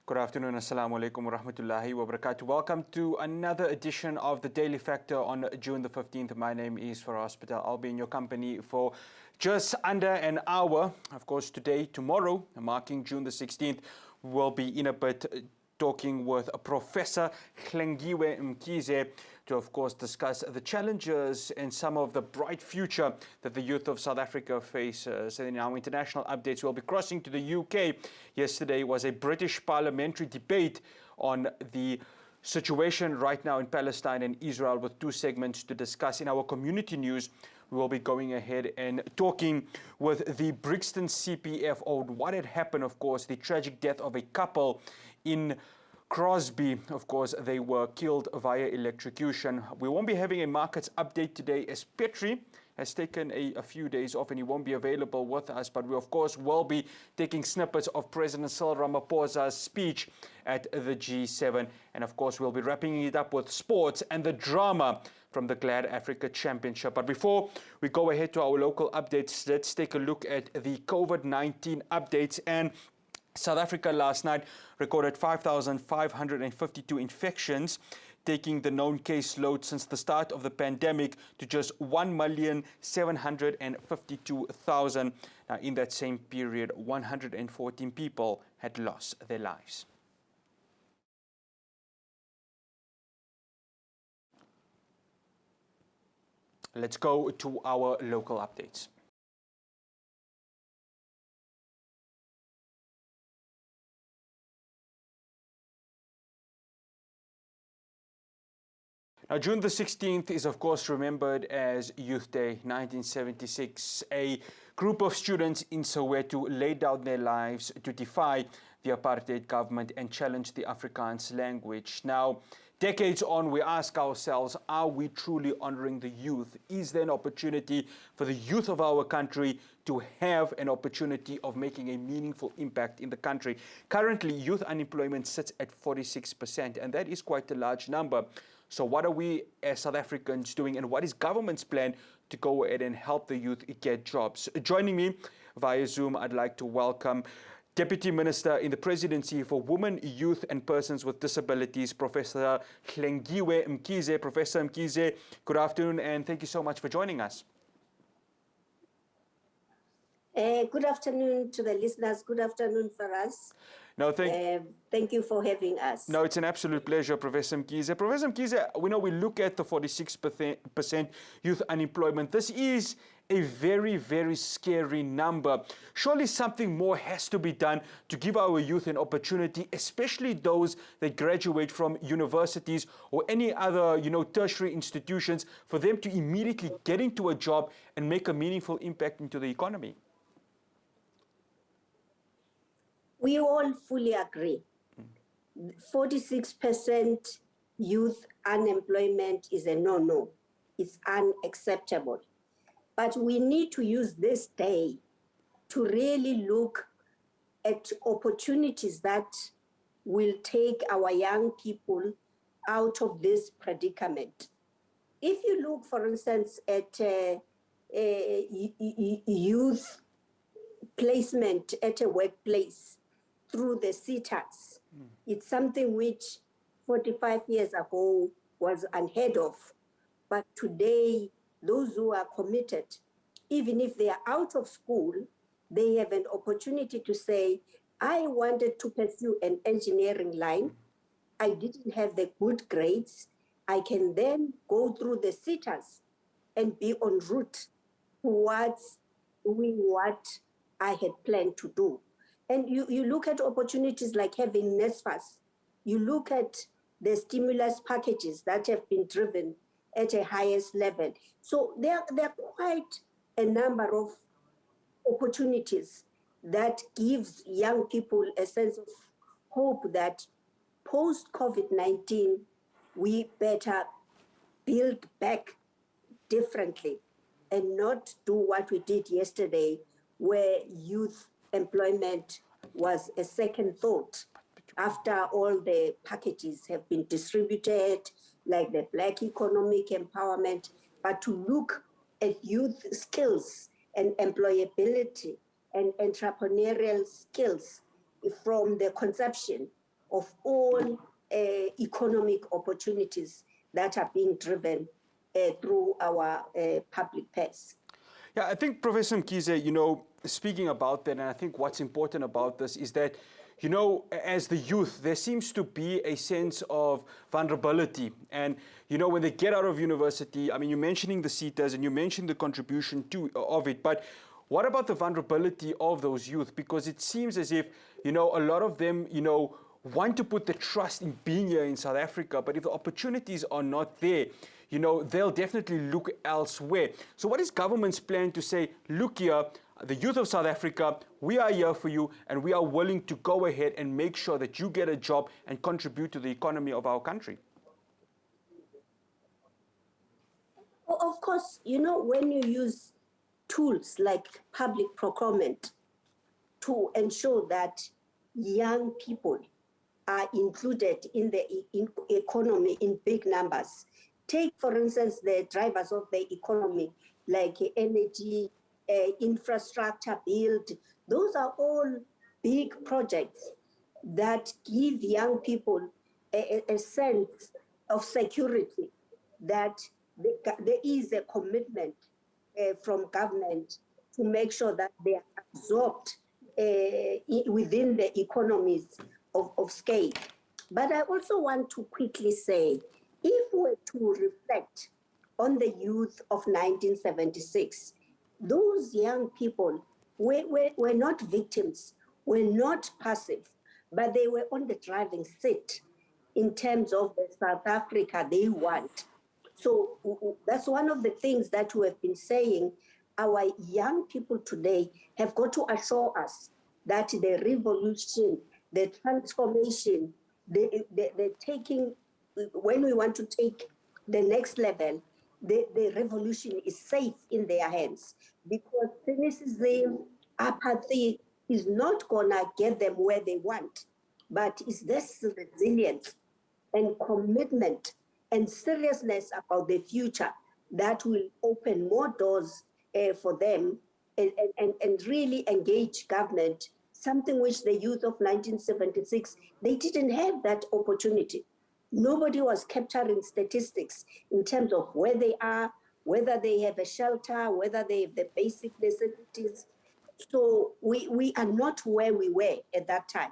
Good afternoon, Assalamu alaikum wa rahmatullahi wa barakatuh. Welcome to another edition of the Daily Factor on June the 15th. My name is Faraz Patel. I'll be in your company for just under an hour. Of course, today, tomorrow, marking June the 16th, we'll be in a bit talking with Professor Hlengiwe Mkhize to, of course, discuss the challenges and some of the bright future that the youth of South Africa faces. In our international updates, we'll be crossing to the UK. Yesterday was a British parliamentary debate on the situation right now in Palestine and Israel, with two segments to discuss. In our community news, we will be going ahead and talking with the Brixton CPF on what had happened, of course, the tragic death of a couple in Crosby. Of course, they were killed via electrocution. We won't be having a markets update today as Petri has taken a few days off and he won't be available with us, but we of course will be taking snippets of President Cyril Ramaphosa's speech at the G7, and of course we'll be wrapping it up with sports and the drama from the Glad Africa Championship. But before we go ahead to our local updates, let's take a look at the COVID-19 updates. And South Africa last night recorded 5,552 infections, taking the known case load since the start of the pandemic to just 1,752,000. Now, in that same period, 114 people had lost their lives. Let's go to our local updates. Now, June the 16th is, of course, remembered as Youth Day 1976. A group of students in Soweto laid down their lives to defy the apartheid government and challenge the Afrikaans language. Now, decades on, we ask ourselves, are we truly honoring the youth? Is there an opportunity for the youth of our country to have an opportunity of making a meaningful impact in the country? Currently, youth unemployment sits at 46%, and that is quite a large number. So what are we as South Africans doing, and what is government's plan to go ahead and help the youth get jobs? Joining me via Zoom, I'd like to welcome Deputy Minister in the Presidency for Women, Youth and Persons with Disabilities, Professor Hlengiwe Mkhize. Professor Mkhize, good afternoon, and thank you so much for joining us. Good afternoon to the listeners. Good afternoon for us. No, thank you for having us. No, it's an absolute pleasure, Professor Mkhize. Professor Mkhize, we look at the 46% youth unemployment. This is a very, very scary number. Surely something more has to be done to give our youth an opportunity, especially those that graduate from universities or any other, tertiary institutions, for them to immediately get into a job and make a meaningful impact into the economy. We all fully agree. 46% youth unemployment is a no-no. It's unacceptable. But we need to use this day to really look at opportunities that will take our young people out of this predicament. If you look, for instance, at youth placement at a workplace through the CTAs, it's something which 45 years ago was unheard of. But today, those who are committed, even if they are out of school, they have an opportunity to say, I wanted to pursue an engineering line. I didn't have the good grades. I can then go through the CTAs and be en route towards doing what I had planned to do. And you look at opportunities like having NSFAS. You look at the stimulus packages that have been driven at a highest level. So there are quite a number of opportunities that gives young people a sense of hope that post-COVID-19, we better build back differently and not do what we did yesterday, where youth employment was a second thought after all the packages have been distributed, like the Black Economic Empowerment, but to look at youth skills and employability and entrepreneurial skills from the conception of all economic opportunities that are being driven through our public purse. Yeah, I think Professor Mkhize, you know, speaking about that, and I think what's important about this is that, you know, as the youth, there seems to be a sense of vulnerability. And, you know, when they get out of university, I mean, you're mentioning the CETAs and you mentioned the contribution of it, but what about the vulnerability of those youth? Because it seems as if, you know, a lot of them, you know, want to put the trust in being here in South Africa, but if the opportunities are not there, you know, they'll definitely look elsewhere. So what is government's plan to say, look here, the youth of South Africa, we are here for you and we are willing to go ahead and make sure that you get a job and contribute to the economy of our country? Well, of course, you know, when you use tools like public procurement to ensure that young people are included in the economy in big numbers. Take, for instance, the drivers of the economy, like energy, infrastructure build. Those are all big projects that give young people a sense of security, that there is a commitment from government to make sure that they are absorbed within the economies of scale. But I also want to quickly say, if we're to reflect on the youth of 1976, those young people were not victims, were not passive, but they were on the driving seat in terms of the South Africa they want. So that's one of the things that we have been saying. Our young people today have got to assure us that the revolution, the transformation, the taking, when we want to take the next level, the revolution is safe in their hands, because cynicism, apathy is not gonna get them where they want, but it's this resilience and commitment and seriousness about the future that will open more doors for them and really engage government, something which the youth of 1976, they didn't have that opportunity. Nobody was capturing statistics in terms of where they are, whether they have a shelter, whether they have the basic necessities. So we are not where we were at that time.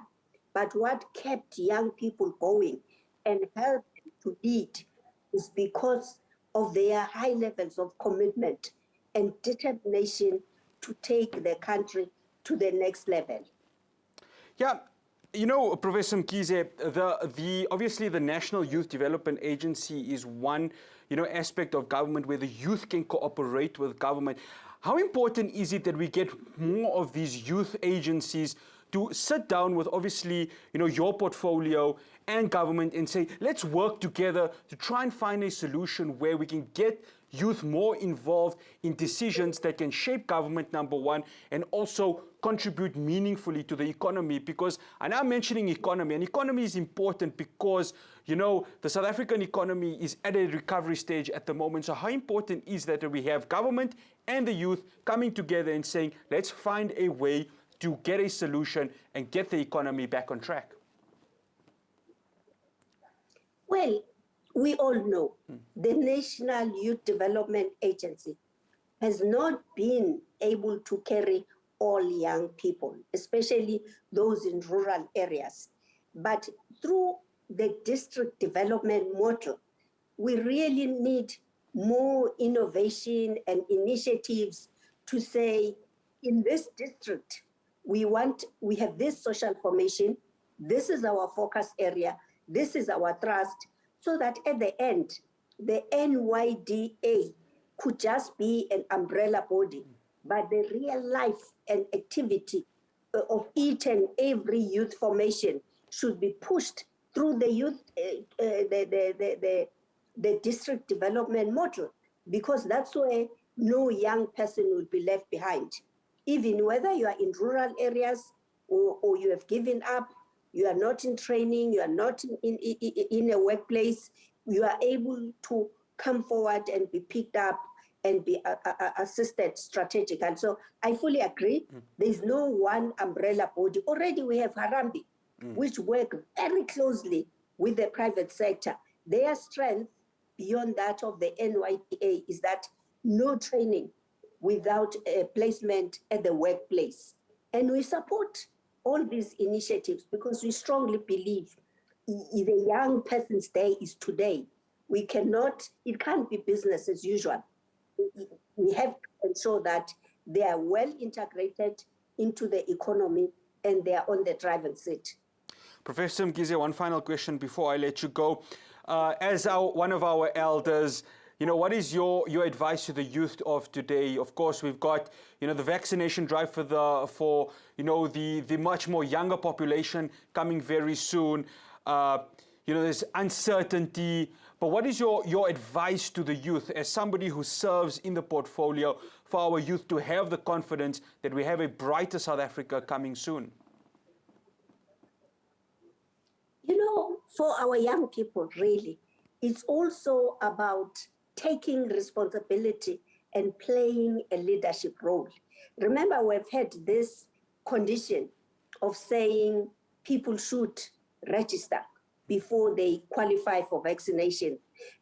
But what kept young people going and helped them to lead is because of their high levels of commitment and determination to take the country to the next level. Yeah, you know, Professor Mkhize, the obviously the National Youth Development Agency is one, you know, aspect of government where the youth can cooperate with government. How important is it that we get more of these youth agencies to sit down with, obviously, you know, your portfolio and government and say, let's work together to try and find a solution where we can get youth more involved in decisions that can shape government, number one, and also contribute meaningfully to the economy? Because I'm now mentioning economy, and economy is important because, you know, the South African economy is at a recovery stage at the moment. So how important is that we have government and the youth coming together and saying, let's find a way to get a solution and get the economy back on track? Well, we all know the National Youth Development Agency has not been able to carry all young people, especially those in rural areas. But through the district development model, we really need more innovation and initiatives to say, in this district, we have this social formation, this is our focus area, this is our trust, so that at the end, the NYDA could just be an umbrella body, but the real life and activity of each and every youth formation should be pushed through the youth, the district development model, because that's where no young person will be left behind. Even whether you are in rural areas or you have given up, you are not in training, you are not in a workplace, you are able to come forward and be picked up and be assisted strategically. And so I fully agree. There's no one umbrella body. Already we have Harambee. which work very closely with the private sector. Their strength, beyond that of the NYPA, is that no training without a placement at the workplace. And we support all these initiatives because we strongly believe the young person's day is today. It can't be business as usual. We have to ensure that they are well integrated into the economy and they are on the driver's seat. Professor Mkhize, one final question before I let you go. As one of our elders, what is your advice to the youth of today? Of course, we've got, the vaccination drive for the much more younger population coming very soon. There's uncertainty. But what is your advice to the youth as somebody who serves in the portfolio for our youth to have the confidence that we have a brighter South Africa coming soon? For our young people, really, it's also about taking responsibility and playing a leadership role. Remember, we've had this condition of saying people should register before they qualify for vaccination.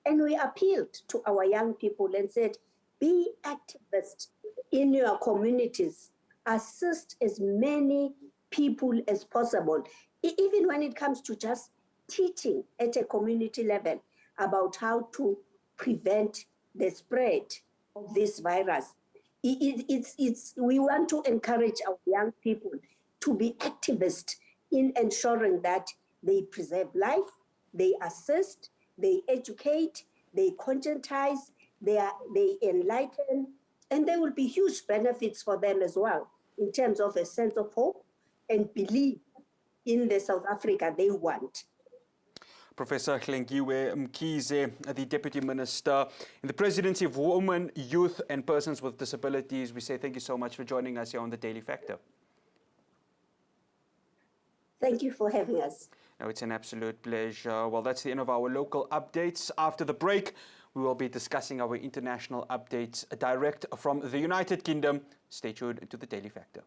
And we appealed to our young people and said, be activists in your communities, assist as many people as possible, even when it comes to just teaching at a community level about how to prevent the spread of this virus. We want to encourage our young people to be activists in ensuring that they preserve life, they assist, they educate, they conscientize, they enlighten, and there will be huge benefits for them as well in terms of a sense of hope and belief in the South Africa they want. Professor Hlengiwe Mkhize, the Deputy Minister in the Presidency of Women, Youth and Persons with Disabilities. We say thank you so much for joining us here on The Daily Factor. Thank you for having us. No, it's an absolute pleasure. Well, that's the end of our local updates. After the break, we will be discussing our international updates direct from the United Kingdom. Stay tuned to The Daily Factor.